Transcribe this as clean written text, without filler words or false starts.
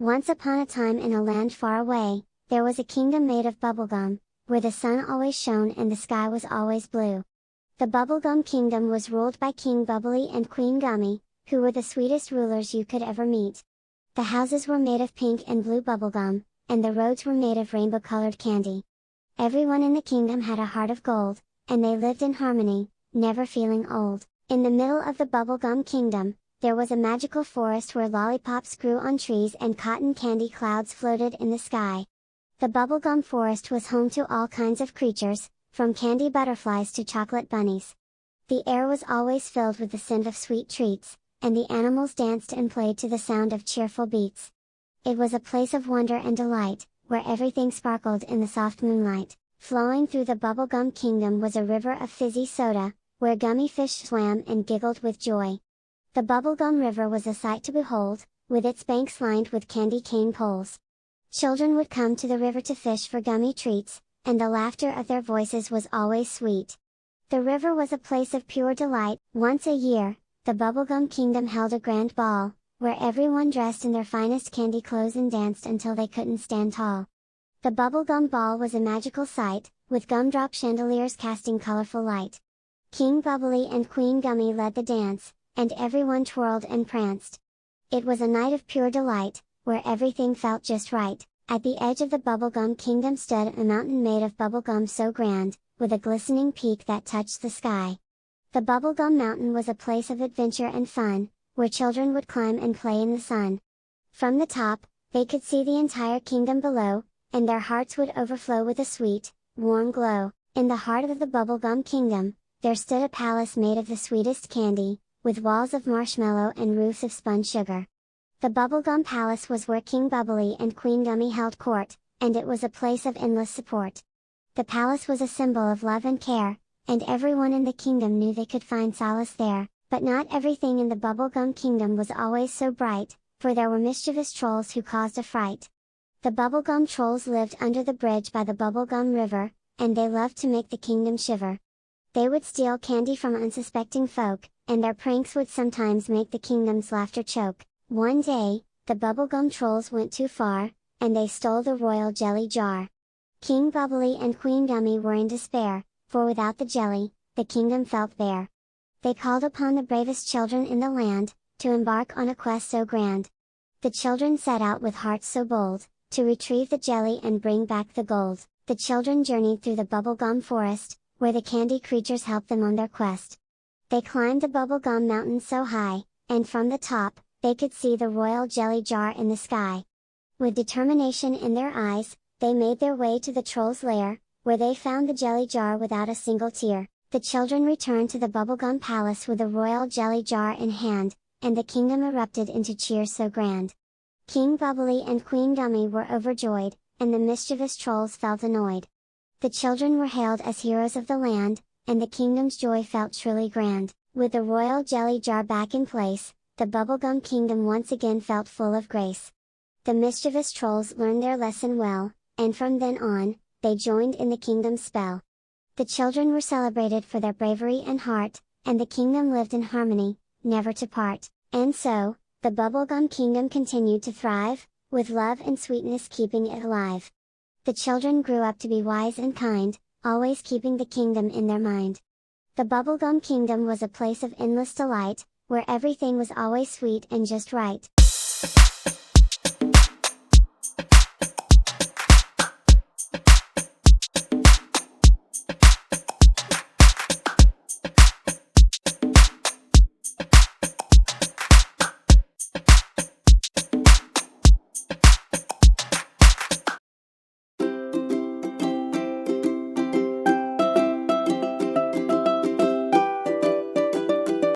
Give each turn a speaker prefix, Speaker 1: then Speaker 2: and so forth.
Speaker 1: Once upon a time in a land far away, there was a kingdom made of bubblegum, where the sun always shone and the sky was always blue. The Bubblegum Kingdom was ruled by King Bubbly and Queen Gummy, who were the sweetest rulers you could ever meet. The houses were made of pink and blue bubblegum, and the roads were made of rainbow-colored candy. Everyone in the kingdom had a heart of gold, and they lived in harmony, never feeling old. In the middle of the Bubblegum Kingdom, there was a magical forest where lollipops grew on trees and cotton candy clouds floated in the sky. The Bubblegum Forest was home to all kinds of creatures, from candy butterflies to chocolate bunnies. The air was always filled with the scent of sweet treats, and the animals danced and played to the sound of cheerful beats. It was a place of wonder and delight, where everything sparkled in the soft moonlight. Flowing through the Bubblegum Kingdom was a river of fizzy soda, where gummy fish swam and giggled with joy. The Bubblegum River was a sight to behold, with its banks lined with candy cane poles. Children would come to the river to fish for gummy treats, and the laughter of their voices was always sweet. The river was a place of pure delight. Once a year, the Bubblegum Kingdom held a grand ball, where everyone dressed in their finest candy clothes and danced until they couldn't stand tall. The Bubblegum Ball was a magical sight, with gumdrop chandeliers casting colorful light. King Bubbly and Queen Gummy led the dance, and everyone twirled and pranced. It was a night of pure delight, where everything felt just right. At the edge of the Bubblegum Kingdom stood a mountain made of bubblegum so grand, with a glistening peak that touched the sky. The Bubblegum Mountain was a place of adventure and fun, where children would climb and play in the sun. From the top, they could see the entire kingdom below, and their hearts would overflow with a sweet, warm glow. In the heart of the Bubblegum Kingdom, there stood a palace made of the sweetest candy, with walls of marshmallow and roofs of spun sugar. The Bubblegum Palace was where King Bubbly and Queen Gummy held court, and it was a place of endless support. The palace was a symbol of love and care, and everyone in the kingdom knew they could find solace there. But not everything in the Bubblegum Kingdom was always so bright, for there were mischievous trolls who caused a fright. The Bubblegum Trolls lived under the bridge by the Bubblegum River, and they loved to make the kingdom shiver. They would steal candy from unsuspecting folk, and their pranks would sometimes make the kingdom's laughter choke. One day, the Bubblegum Trolls went too far, and they stole the royal jelly jar. King Bubbly and Queen Gummy were in despair, for without the jelly, the kingdom felt bare. They called upon the bravest children in the land, to embark on a quest so grand. The children set out with hearts so bold, to retrieve the jelly and bring back the gold. The children journeyed through the Bubblegum Forest, where the candy creatures helped them on their quest. They climbed the Bubblegum Mountain so high, and from the top, they could see the royal jelly jar in the sky. With determination in their eyes, they made their way to the troll's lair, where they found the jelly jar without a single tear. The children returned to the Bubblegum Palace with the royal jelly jar in hand, and the kingdom erupted into cheers so grand. King Bubbly and Queen Gummy were overjoyed, and the mischievous trolls felt annoyed. The children were hailed as heroes of the land, and the kingdom's joy felt truly grand. With the royal jelly jar back in place, the Bubblegum Kingdom once again felt full of grace. The mischievous trolls learned their lesson well, and from then on, they joined in the kingdom's spell. The children were celebrated for their bravery and heart, and the kingdom lived in harmony, never to part. And so, the Bubblegum Kingdom continued to thrive, with love and sweetness keeping it alive. The children grew up to be wise and kind, always keeping the kingdom in their mind. The Bubblegum Kingdom was a place of endless delight, where everything was always sweet and just right.